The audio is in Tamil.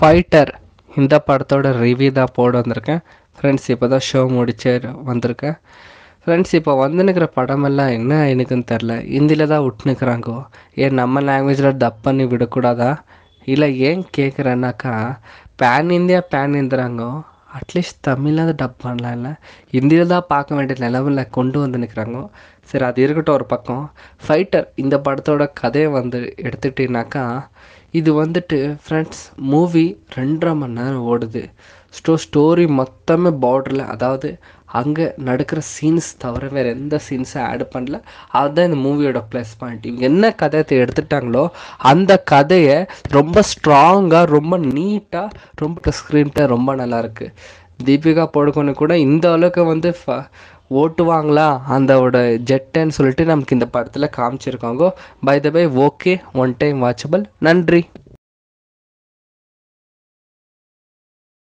ஃபைட்டர் இந்த படத்தோட ரிவ்யூ தான் போட வந்திருக்கேன் ஃப்ரெண்ட்ஸ். இப்போ தான் ஷோ முடிச்சு வந்திருக்கேன் ஃப்ரெண்ட்ஸ். இப்போ வந்துனுக்கிற படமெல்லாம் என்ன எனக்குன்னு தெரில, ஹிந்தியில் தான் விட்டுனுக்குறாங்கோ. ஏன் நம்ம லாங்குவேஜில் டப் பண்ணி விடக்கூடாதா? இல்லை ஏன் கேட்குறேன்னாக்கா, பேன் இந்தியா பேன் இந்திராங்கோ, அட்லீஸ்ட் தமிழில் டப் பண்ணலாம், இல்லை ஹிந்தியில் தான் பார்க்க வேண்டிய நிலவில் கொண்டு வந்து நிற்கிறாங்கோ. சரி, அது இருக்கட்டும் ஒரு பக்கம். ஃபைட்டர் இந்த படத்தோட கதையை வந்து எடுத்துக்கிட்டீங்கன்னாக்கா, இது வந்துட்டு ஃப்ரெண்ட்ஸ் மூவி 2.5 மணி நேரம் ஓடுது. ஸ்டோரி மொத்தமே பார்டரில், அதாவது அங்கே நடக்கிற சீன்ஸ் தவிர வேறு எந்த சீன்ஸும் ஆட் பண்ணல. அதுதான் இந்த மூவியோட ப்ளஸ் பாயிண்ட். இவங்க என்ன கதையை எடுத்துட்டாங்களோ அந்த கதையை ரொம்ப ஸ்ட்ராங்காக, ரொம்ப நீட்டாக, ரொம்ப ஸ்க்ரீன் பிளே ரொம்ப நல்லாயிருக்கு. தீபிகா படுகோனு கூட இந்த அளவுக்கு வந்து ஓட்டுவாங்களா அந்தோட ஜெட்டுன்னு சொல்லிட்டு நமக்கு இந்த படத்தில் காமிச்சிருக்காங்க. By the by okay, one time watchable. நன்றி.